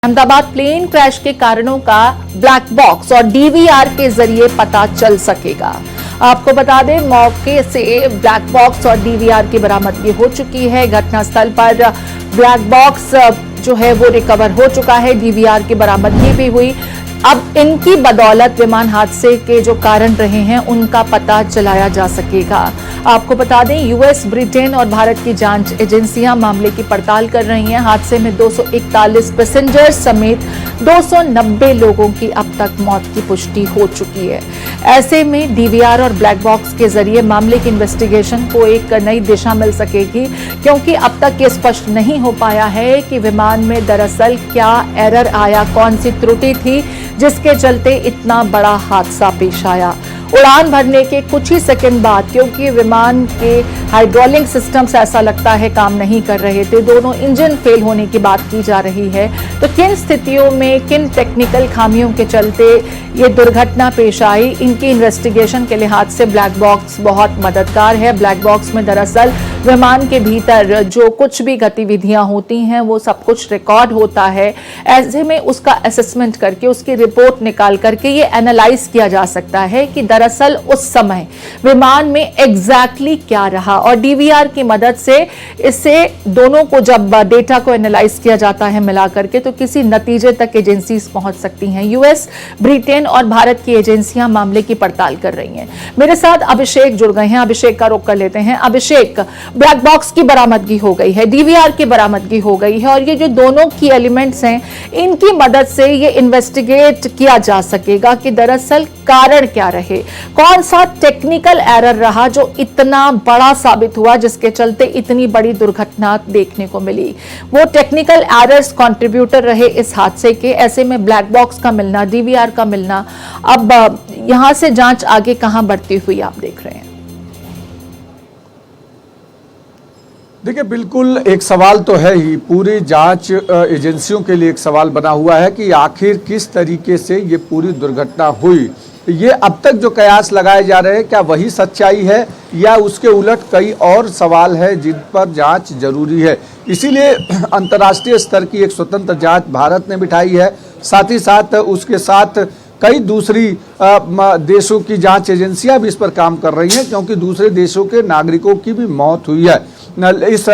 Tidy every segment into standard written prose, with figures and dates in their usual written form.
Ahmedabad plane crash के कारणों का ब्लैक बॉक्स और डीवीआर के जरिए पता चल सकेगा। आपको बता दें, मौके से ब्लैक बॉक्स और डीवीआर की बरामदगी हो चुकी है। घटनास्थल पर ब्लैक बॉक्स जो है वो रिकवर हो चुका है, डीवीआर की बरामदगी भी हुई। अब इनकी बदौलत विमान हादसे के जो कारण रहे हैं उनका पता चलाया जा सकेगा। आपको बता दें, यूएस, ब्रिटेन और भारत की जांच एजेंसियां मामले की पड़ताल कर रही हैं। हादसे में 241 पैसेंजर समेत 290 लोगों की अब तक मौत की पुष्टि हो चुकी है। ऐसे में डीवीआर और ब्लैक बॉक्स के जरिए मामले की इन्वेस्टिगेशन को एक नई दिशा मिल सकेगी, क्योंकि अब तक ये स्पष्ट नहीं हो पाया है कि विमान में दरअसल क्या एरर आया, कौन सी त्रुटि थी जिसके चलते इतना बड़ा हादसा पेश आया। उड़ान भरने के कुछ ही सेकंड बाद, क्योंकि विमान के हाइड्रोलिक सिस्टम्स ऐसा लगता है काम नहीं कर रहे थे, दोनों इंजन फेल होने की बात की जा रही है। तो किन स्थितियों में, किन टेक्निकल खामियों के चलते ये दुर्घटना पेश आई, इनकी इन्वेस्टिगेशन के लिहाज से ब्लैक बॉक्स बहुत मददगार है। ब्लैक बॉक्स में दरअसल विमान के भीतर जो कुछ भी गतिविधियां होती हैं वो सब कुछ रिकॉर्ड होता है। ऐसे में उसका असेसमेंट करके, उसकी रिपोर्ट निकाल करके ये एनालाइज किया जा सकता है कि दरअसल उस समय विमान में एग्जैक्टली क्या रहा, और डीवीआर की मदद से इससे दोनों को जब डेटा को एनालाइज किया जाता है मिला करके, तो किसी नतीजे तक एजेंसीज पहुंच सकती हैं। यूएस, ब्रिटेन और भारत की एजेंसियां मामले की पड़ताल कर रही हैं। मेरे साथ अभिषेक जुड़ गए हैं, अभिषेक का रुख कर लेते हैं। अभिषेक, ब्लैक बॉक्स की बरामदगी हो गई है, डीवीआर की बरामदगी हो गई है, और ये जो दोनों की एलिमेंट्स हैं इनकी मदद से ये इन्वेस्टिगेट किया जा सकेगा कि दरअसल कारण क्या रहे, कौन सा टेक्निकल एरर रहा जो इतना बड़ा साबित हुआ, जिसके चलते इतनी बड़ी दुर्घटना देखने को मिली। वो टेक्निकल एरर्स कंट्रीब्यूटर रहे इस हादसे के। ऐसे में ब्लैक बॉक्स का मिलना, डीवीआर का मिलना, अब यहां से जांच आगे कहां बढ़ती हुई आप देख रहे हैं? देखिए, बिल्कुल एक सवाल तो है ही, पूरी जांच एजेंसियों के लिए एक सवाल बना हुआ है कि आखिर किस तरीके से ये पूरी दुर्घटना हुई। ये अब तक जो कयास लगाए जा रहे हैं, क्या वही सच्चाई है या उसके उलट कई और सवाल है जिन पर जांच जरूरी है। इसीलिए अंतर्राष्ट्रीय स्तर की एक स्वतंत्र जांच भारत ने बिठाई है। साथ ही साथ उसके साथ कई दूसरी देशों की जांच एजेंसियां भी इस पर काम कर रही हैं, क्योंकि दूसरे देशों के नागरिकों की भी मौत हुई है। इस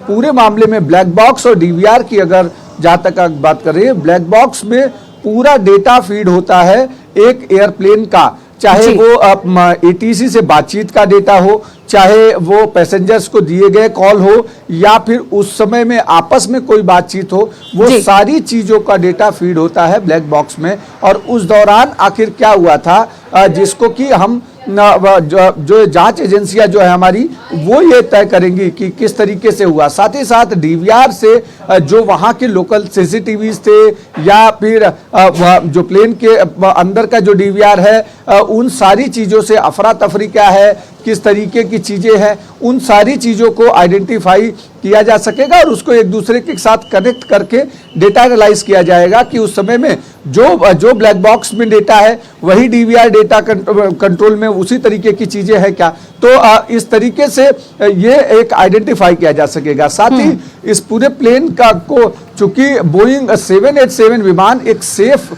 पूरे मामले में ब्लैक बॉक्स और डीवीआर की अगर जहाँ तक बात कर रही है, ब्लैक बॉक्स में पूरा डेटा फीड होता है एक एयरप्लेन का, चाहे वो एटीसी से बातचीत का डेटा हो, चाहे वो पैसेंजर्स को दिए गए कॉल हो, या फिर उस समय में आपस में कोई बातचीत हो, वो सारी चीजों का डेटा फीड होता है ब्लैक बॉक्स में। और उस दौरान आखिर क्या हुआ था, जिसको कि हम जो जांच एजेंसियां जो है हमारी, वो ये तय करेंगी कि किस तरीके से हुआ। साथ ही साथ डीवीआर से जो वहाँ के लोकल सीसीटीवीज थे, या फिर जो प्लेन के अंदर का जो डीवीआर है, उन सारी चीज़ों से अफरा तफरी क्या है, किस तरीके की चीज़ें हैं, उन सारी चीज़ों को आइडेंटिफाई किया जा सकेगा और उसको एक दूसरे के साथ कनेक्ट करके डेटा एनालाइज किया जाएगा कि उस समय में जो ब्लैक बॉक्स में डेटा है वही डीवीआर डेटा कंट्रोल में उसी तरीके की चीज़ें हैं क्या। तो इस तरीके से ये एक आइडेंटिफाई किया जा सकेगा। साथ ही इस पूरे प्लेन का को, चूंकि बोइंग 787 विमान एक सेफ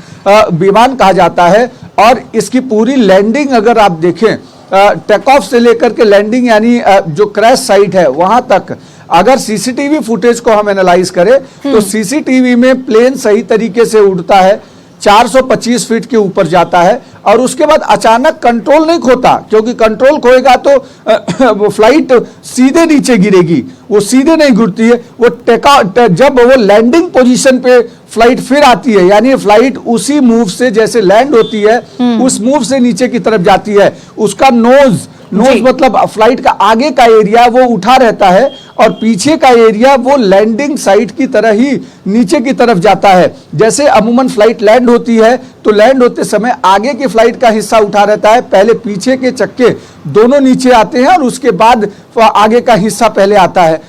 विमान कहा जाता है, और इसकी पूरी लैंडिंग अगर आप देखें, टेक ऑफ से लेकर के लैंडिंग यानी जो क्रैश साइट है वहां तक, अगर सीसीटीवी फुटेज को हम एनालाइज करें तो सीसीटीवी में प्लेन सही तरीके से उड़ता है, 425 फीट के ऊपर जाता है, और उसके बाद अचानक कंट्रोल नहीं खोता, क्योंकि कंट्रोल खोएगा तो वो फ्लाइट सीधे नीचे गिरेगी, वो सीधे नहीं गिरती है। वो जब वो लैंडिंग पोजीशन पे फ्लाइट फिर आती है, यानी फ्लाइट उसी मूव से जैसे लैंड होती है उस मूव से नीचे की तरफ जाती है। उसका नोज मतलब फ्लाइट का आगे का एरिया वो उठा रहता है, और पीछे का एरिया वो लैंडिंग साइट की तरह ही नीचे की तरफ जाता है। जैसे अमूमन फ्लाइट लैंड होती है तो लैंड होते समय आगे की फ्लाइट का हिस्सा उठा रहता है, पहले पीछे के चक्के दोनों नीचे आते हैं और उसके बाद आगे का हिस्सा पहले आता है,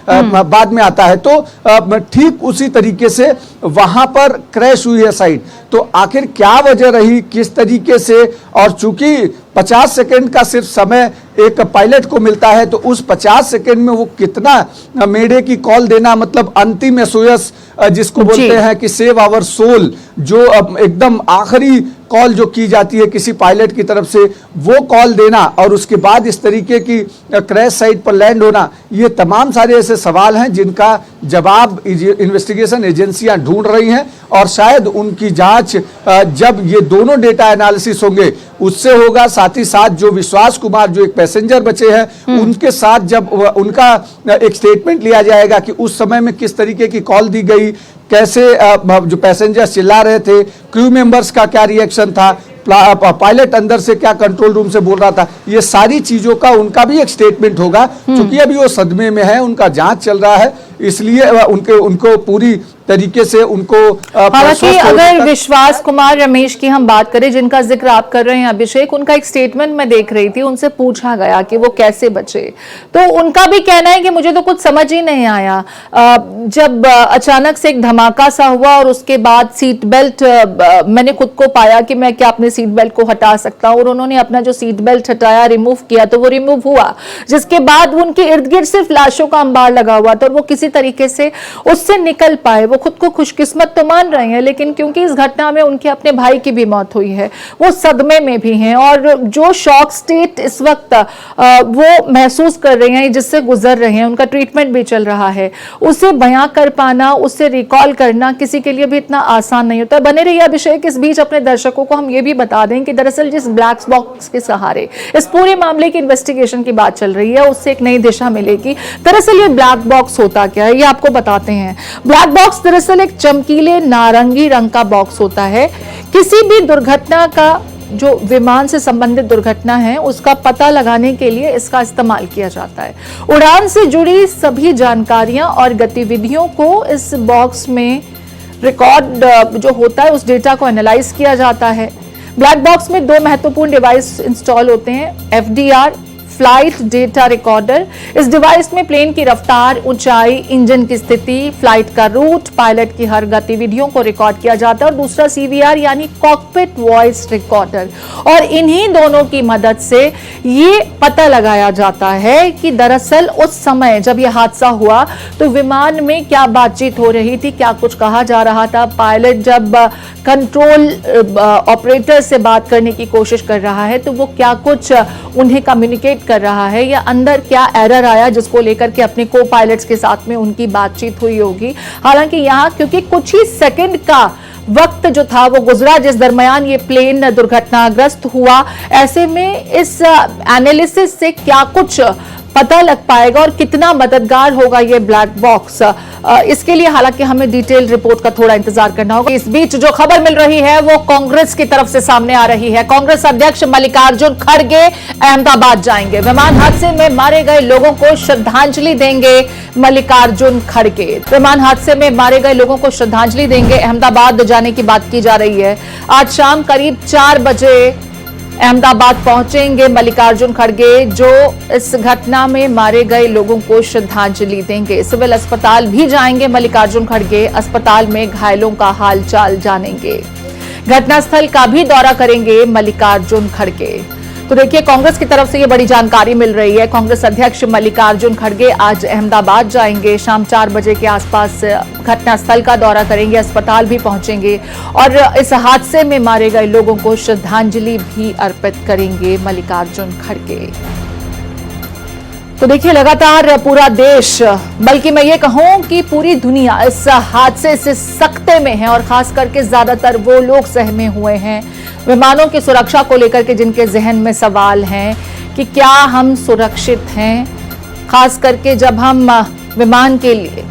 बाद में आता है। तो ठीक उसी तरीके से वहां पर क्रैश हुई है साइट। तो आखिर क्या वजह रही, किस तरीके से, और चूंकि 50 सेकंड का सिर्फ समय एक पायलट को मिलता है तो उस 50 सेकंड में वो कितना मेडे की कॉल देना, मतलब अंतिम SOS जिसको बोलते हैं कि सेव आवर सोल, जो एकदम आखिरी कॉल जो की जाती है किसी पायलट की तरफ से, वो कॉल देना और उसके बाद इस तरीके की क्रैश साइट पर लैंड होना, ये तमाम सारे ऐसे सवाल हैं जिनका जवाब इन्वेस्टिगेशन एजेंसियां ढूंढ रही हैं और शायद उनकी जांच जब ये दोनों डेटा एनालिसिस होंगे उससे होगा। साथ ही साथ जो विश्वास कुमार जो एक पैसेंजर बचे हैं उनके साथ जब उनका एक स्टेटमेंट लिया जाएगा कि उस समय में किस तरीके की कॉल दी गई, कैसे जो पैसेंजर्स चिल्ला रहे थे, क्रू मेंबर्स का क्या रिएक्शन था, पायलट अंदर से क्या कंट्रोल रूम से बोल रहा था, ये सारी चीजों का उनका भी एक स्टेटमेंट होगा। क्योंकि अभी वो सदमे में है, उनका जांच चल रहा है, इसलिए उनको पूरी तरीके से उनको हालांकि अगर विश्वास कुमार रमेश की हम बात करें जिनका जिक्र आप कर रहे हैं अभिषेक, उनका एक स्टेटमेंट मैं देख रही थी, उनसे पूछा गया कि वो कैसे बचे, तो उनका भी कहना है कि मुझे तो कुछ समझ ही नहीं आया। जब अचानक से एक धमाका सा हुआ और उसके बाद सीट बेल्ट मैंने खुद को पाया कि मैं क्या अपने सीट बेल्ट को हटा सकता हूं, और उन्होंने अपना जो सीट बेल्ट हटाया, रिमूव किया, तो वो रिमूव हुआ, जिसके बाद उनके इर्द गिर्द सिर्फ लाशों का अंबार लगा हुआ था और वो किसी तरीके से उससे निकल पाए। वो खुद को खुशकिस्मत तो मान रहे हैं, लेकिन क्योंकि इस घटना में उनके अपने भाई की भी मौत हुई है, वो सदमे में भी हैं और जो शॉक स्टेट इस वक्त वो महसूस कर रहे हैं, जिससे गुजर रहे हैं, उनका ट्रीटमेंट भी चल रहा है, उसे बयां कर पाना, उसे रिकॉल करना किसी के लिए भी इतना आसान नहीं होता। बने रहिए अभिषेक। इस बीच अपने दर्शकों को हम ये भी बता दें कि दरअसल जिस ब्लैक बॉक्स के सहारे इस पूरे मामले की इन्वेस्टिगेशन की बात चल रही है, उससे एक नई दिशा मिलेगी। दरअसल ये ब्लैक बॉक्स होता क्या है, ये आपको बताते हैं। ब्लैक बॉक्स दरअसल एक चमकीले नारंगी रंग का बॉक्स होता है। किसी भी दुर्घटना का, जो विमान से संबंधित दुर्घटना है, उसका पता लगाने के लिए इसका इस्तेमाल किया जाता है। उड़ान से जुड़ी सभी जानकारियां और गतिविधियों को इस बॉक्स में रिकॉर्ड जो होता है, उस डेटा को एनालाइज किया जाता है। ब्लैक बॉक्स में दो महत्वपूर्ण डिवाइस इंस्टॉल होते हैं, FDR फ्लाइट डेटा रिकॉर्डर। इस डिवाइस में प्लेन की रफ्तार, ऊंचाई, इंजन की स्थिति, फ्लाइट का रूट, पायलट की हर गतिविधियों को रिकॉर्ड किया जाता है। और दूसरा CVR यानी कॉकपिट वॉइस रिकॉर्डर, और इन्हीं दोनों की मदद से ये पता लगाया जाता है कि दरअसल उस समय जब यह हादसा हुआ तो विमान में क्या बातचीत हो रही थी, क्या कुछ कहा जा रहा था। पायलट जब कंट्रोल ऑपरेटर से बात करने की कोशिश कर रहा है तो वो क्या कुछ उन्हें कम्युनिकेट कर रहा है, या अंदर क्या एरर आया जिसको लेकर के अपने को पायलट्स के साथ में उनकी बातचीत हुई होगी। हालांकि यहाँ क्योंकि कुछ ही सेकंड का वक्त जो था वो गुजरा जिस दरमियान ये प्लेन दुर्घटनाग्रस्त हुआ, ऐसे में इस एनालिसिस से क्या कुछ पता लग पाएगा और कितना मददगार होगा ये ब्लैक बॉक्स, इसके लिए हालांकि हमें डिटेल रिपोर्ट का थोड़ा इंतजार करना होगा। इस बीच जो खबर मिल रही है वो कांग्रेस की तरफ से सामने आ रही है। कांग्रेस अध्यक्ष मल्लिकार्जुन खड़गे अहमदाबाद जाएंगे। विमान हादसे में मारे गए लोगों को श्रद्धांजलि देंगे मल्लिकार्जुन खड़गे। विमान हादसे में मारे गए लोगों को श्रद्धांजलि देंगे, अहमदाबाद जाने की बात की जा रही है। आज शाम करीब 4 बजे अहमदाबाद पहुंचेंगे मल्लिकार्जुन खड़गे, जो इस घटना में मारे गए लोगों को श्रद्धांजलि देंगे। सिविल अस्पताल भी जाएंगे मल्लिकार्जुन खड़गे, अस्पताल में घायलों का हालचाल जानेंगे। घटनास्थल का भी दौरा करेंगे मल्लिकार्जुन खड़गे। तो देखिए, कांग्रेस की तरफ से ये बड़ी जानकारी मिल रही है। कांग्रेस अध्यक्ष मल्लिकार्जुन खड़गे आज अहमदाबाद जाएंगे, शाम 4 बजे के आसपास घटनास्थल का दौरा करेंगे, अस्पताल भी पहुंचेंगे और इस हादसे में मारे गए लोगों को श्रद्धांजलि भी अर्पित करेंगे मल्लिकार्जुन खड़गे। तो देखिए, लगातार पूरा देश, बल्कि मैं ये कहूं कि पूरी दुनिया इस हादसे से सकते में है और खास करके ज्यादातर वो लोग सहमे हुए हैं विमानों की सुरक्षा को लेकर के, जिनके जहन में सवाल हैं कि क्या हम सुरक्षित हैं, खास करके जब हम विमान के लिए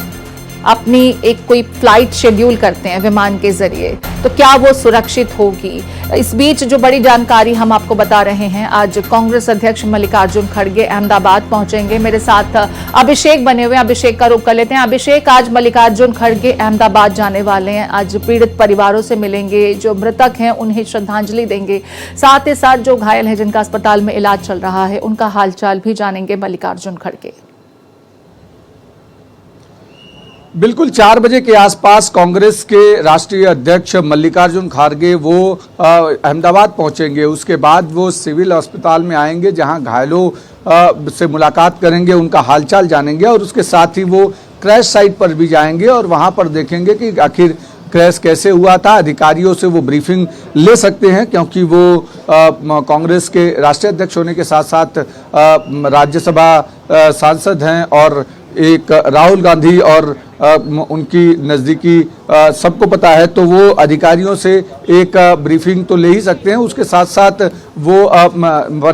अपनी एक कोई फ्लाइट शेड्यूल करते हैं विमान के जरिए, तो क्या वो सुरक्षित होगी। इस बीच जो बड़ी जानकारी हम आपको बता रहे हैं, आज कांग्रेस अध्यक्ष मल्लिकार्जुन खड़गे अहमदाबाद पहुंचेंगे। मेरे साथ अभिषेक बने हुए हैं, अभिषेक का रुख कर लेते हैं। अभिषेक, आज मल्लिकार्जुन खड़गे अहमदाबाद जाने वाले हैं, आज पीड़ित परिवारों से मिलेंगे, जो मृतक हैं उन्हें श्रद्धांजलि देंगे, साथ ही साथ जो घायल हैं जिनका अस्पताल में इलाज चल रहा है उनका हालचाल भी जानेंगे मल्लिकार्जुन खड़गे। बिल्कुल 4 बजे के आसपास कांग्रेस के राष्ट्रीय अध्यक्ष मल्लिकार्जुन खड़गे वो अहमदाबाद पहुंचेंगे। उसके बाद वो सिविल अस्पताल में आएंगे, जहां घायलों से मुलाकात करेंगे, उनका हालचाल जानेंगे और उसके साथ ही वो क्रैश साइट पर भी जाएंगे और वहां पर देखेंगे कि आखिर क्रैश कैसे हुआ था। अधिकारियों से वो ब्रीफिंग ले सकते हैं क्योंकि वो कांग्रेस के राष्ट्रीय अध्यक्ष होने के साथ साथ राज्यसभा सांसद हैं और एक राहुल गांधी और उनकी नज़दीकी सबको पता है, तो वो अधिकारियों से एक ब्रीफिंग तो ले ही सकते हैं। उसके साथ साथ वो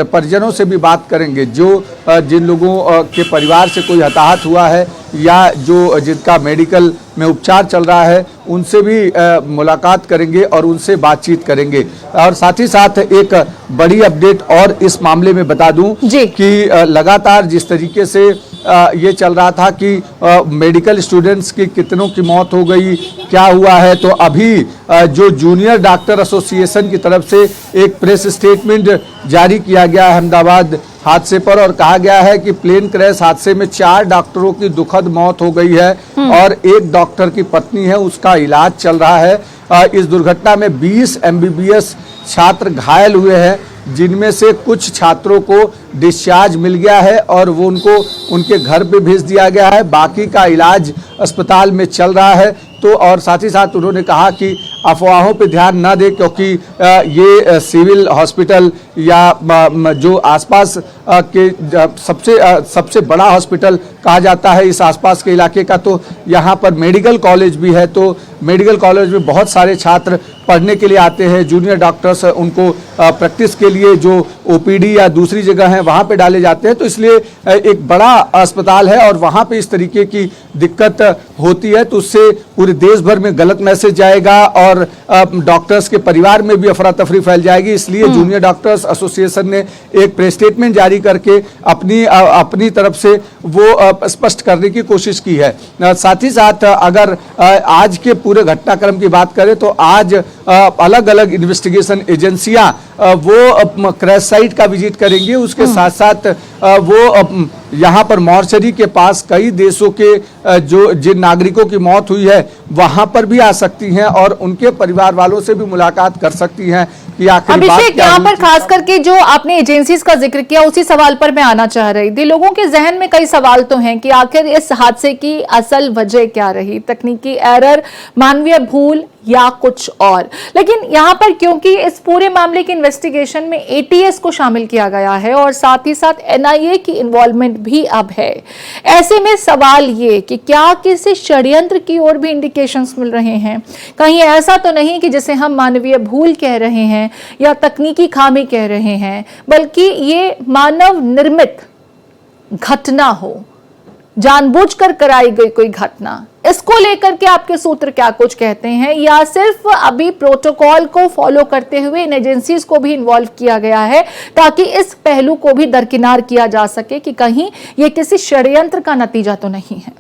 परिजनों से भी बात करेंगे जो जिन लोगों के परिवार से कोई हताहत हुआ है या जो जिनका मेडिकल में उपचार चल रहा है, उनसे भी मुलाकात करेंगे और उनसे बातचीत करेंगे। और साथ ही साथ एक बड़ी अपडेट और इस मामले में बता दूं कि लगातार जिस तरीके से ये चल रहा था कि मेडिकल स्टूडेंट्स की कितनों की मौत हो गई, क्या हुआ है, तो अभी जो जूनियर डॉक्टर एसोसिएशन की तरफ से एक प्रेस स्टेटमेंट जारी किया गया है अहमदाबाद हादसे पर और कहा गया है कि प्लेन क्रैश हादसे में 4 डॉक्टरों की दुखद मौत हो गई है और एक डॉक्टर की पत्नी है, उसका इलाज चल रहा है। इस दुर्घटना में 20 MBBS छात्र घायल हुए हैं, जिनमें से कुछ छात्रों को डिस्चार्ज मिल गया है और वो उनको उनके घर पे भेज दिया गया है, बाकी का इलाज अस्पताल में चल रहा है। तो और साथ ही साथ उन्होंने कहा कि अफवाहों पे ध्यान ना दें क्योंकि ये सिविल हॉस्पिटल या जो आसपास के सबसे बड़ा हॉस्पिटल कहा जाता है इस आसपास के इलाके का, तो यहाँ पर मेडिकल कॉलेज भी है, तो मेडिकल कॉलेज में बहुत सारे छात्र पढ़ने के लिए आते हैं। जूनियर डॉक्टर्स उनको प्रैक्टिस के लिए जो OPD या दूसरी जगह है वहाँ पे डाले जाते हैं, तो इसलिए एक बड़ा अस्पताल है और वहाँ पे इस तरीके की दिक्कत होती है तो उससे पूरे देश भर में गलत मैसेज जाएगा और डॉक्टर्स के परिवार में भी अफरा तफरी फैल जाएगी। इसलिए जूनियर डॉक्टर्स एसोसिएशन ने एक प्रेस स्टेटमेंट जारी करके अपनी तरफ से वो स्पष्ट करने की कोशिश की है। साथ ही साथ अगर आज के पूरे घटनाक्रम की बात करें तो आज अलग अलग इन्वेस्टिगेशन एजेंसियां वो क्रैश साइट का विजिट करेंगी। उसके साथ साथ वो यहाँ पर मॉर्चरी के पास कई देशों के जो जिन नागरिकों की मौत हुई है वहां पर भी आ सकती हैं और उनके परिवार वालों से भी मुलाकात कर सकती हैं कि आखिर अभिषेक, यहाँ पर खास करके जो आपने एजेंसीज का जिक्र किया उसी सवाल पर मैं आना चाह रही थी। लोगों के जहन में कई सवाल तो हैं कि आखिर इस हादसे की असल वजह क्या रही, तकनीकी एरर, मानवीय भूल या कुछ और। लेकिन यहाँ पर क्योंकि इस पूरे मामले की इन्वेस्टिगेशन में ATS को शामिल किया गया है और साथ ही साथ NIA की इन्वॉल्वमेंट भी अब है, ऐसे में सवाल ये कि क्या किसी षड्यंत्र की ओर भी इंडिकेशंस मिल रहे हैं? कहीं ऐसा तो नहीं कि जिसे हम मानवीय भूल कह रहे हैं या तकनीकी खामी कह रहे हैं, बल्कि ये मानव निर्मित घटना हो, जानबूझकर कराई गई कोई घटना। इसको लेकर के आपके सूत्र क्या कुछ कहते हैं, या सिर्फ अभी प्रोटोकॉल को फॉलो करते हुए इन एजेंसीज को भी इन्वॉल्व किया गया है ताकि इस पहलू को भी दरकिनार किया जा सके कि कहीं ये किसी षड्यंत्र का नतीजा तो नहीं है?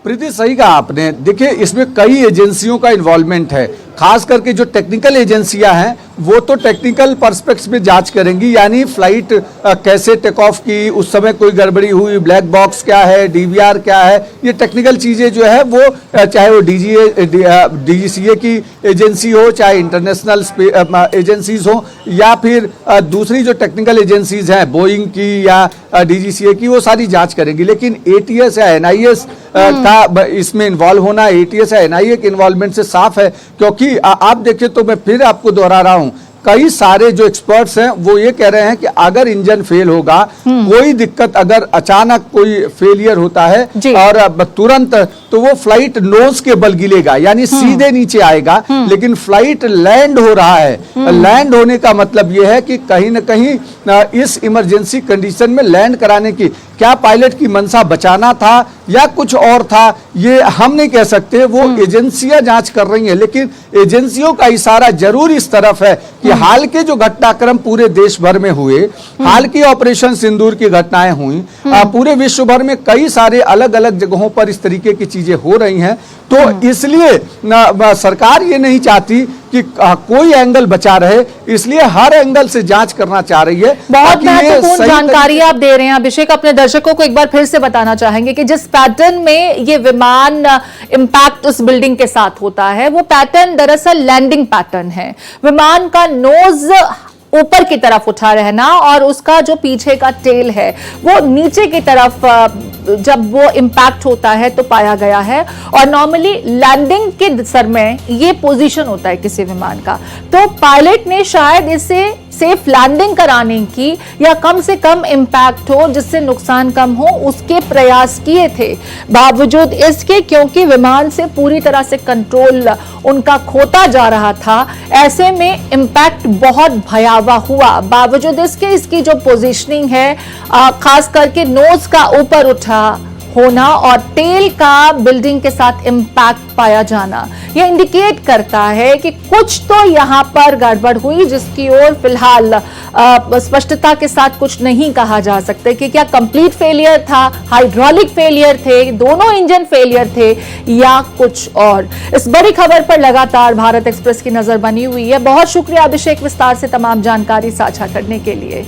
प्रीति, सही कहा आपने। देखिए, इसमें कई एजेंसियों का इन्वॉल्वमेंट है, खास करके जो टेक्निकल एजेंसियां हैं वो तो टेक्निकल पर्सपेक्ट्स में जांच करेंगी, यानी फ्लाइट कैसे टेक ऑफ की, उस समय कोई गड़बड़ी हुई, ब्लैक बॉक्स क्या है, DVR क्या है, ये टेक्निकल चीजें जो है वो चाहे वो DGCA की एजेंसी हो, चाहे इंटरनेशनल एजेंसीज हो या फिर दूसरी जो टेक्निकल एजेंसीज हैं बोइंग की या DGCA की, वो सारी जांच करेंगी। लेकिन ATS या NIS का इसमें इन्वॉल्व होना, ATS या NIA के इन्वॉल्वमेंट से साफ है, क्योंकि आप देखिए तो मैं फिर आपको दोहरा रहा हूं, कई सारे जो एक्सपर्ट्स हैं वो ये कह रहे हैं कि अगर इंजन फेल होगा, कोई दिक्कत, अगर अचानक कोई फेलियर होता है और तुरंत, तो वो फ्लाइट नोज के बल गिलेगा, यानी सीधे नीचे आएगा। लेकिन फ्लाइट लैंड हो रहा है, लैंड होने का मतलब ये है कि कहीं ना कहीं इस इमरजेंसी कंडीशन में लैंड कराने की क्या पायलट की मंशा बचाना था या कुछ और था, ये हम नहीं कह सकते, वो एजेंसियां जांच कर रही हैं। लेकिन एजेंसियों का इशारा जरूर इस तरफ है कि हाल के जो घटनाक्रम पूरे देश भर में हुए, हाल की ऑपरेशन सिंदूर की घटनाएं हुई, पूरे विश्व भर में कई सारे अलग अलग जगहों पर इस तरीके की चीजें हो रही हैं, तो इसलिए सरकार ये नहीं चाहती कि कोई एंगल बचा रहे, इसलिए हर एंगल से जांच करना चाह रही है। बहुत महत्वपूर्ण जानकारी आप दे रहे हैं अभिषेक। अपने दर्शकों को एक बार फिर से बताना चाहेंगे कि जिस पैटर्न में ये विमान इंपैक्ट उस बिल्डिंग के साथ होता है, वो पैटर्न दरअसल लैंडिंग पैटर्न है। विमान का नोज ऊपर की तरफ उठा रहना और उसका जो पीछे का टेल है वो नीचे की तरफ जब वो इंपैक्ट होता है तो पाया गया है। और नॉर्मली लैंडिंग के समय ये पोजीशन होता है किसी विमान का, तो पायलट ने शायद इसे सेफ लैंडिंग कराने की या कम से कम इंपैक्ट हो जिससे नुकसान कम हो उसके प्रयास किए थे। बावजूद इसके, क्योंकि विमान से पूरी तरह से कंट्रोल उनका खोता जा रहा था, ऐसे में इंपैक्ट बहुत भयावह हुआ। बावजूद इसके इसकी जो पोजीशनिंग है, खास करके नोज का ऊपर उठा होना और टेल का बिल्डिंग के साथ इंपैक्ट पाया जाना, यह इंडिकेट करता है कि कुछ तो यहां पर गड़बड़ हुई, जिसकी ओर फिलहाल स्पष्टता के साथ कुछ नहीं कहा जा सकता कि क्या कंप्लीट फेलियर था, हाइड्रोलिक फेलियर थे, दोनों इंजन फेलियर थे या कुछ और। इस बड़ी खबर पर लगातार भारत एक्सप्रेस की नजर बनी हुई है। बहुत शुक्रिया अभिषेक, विस्तार से तमाम जानकारी साझा करने के लिए।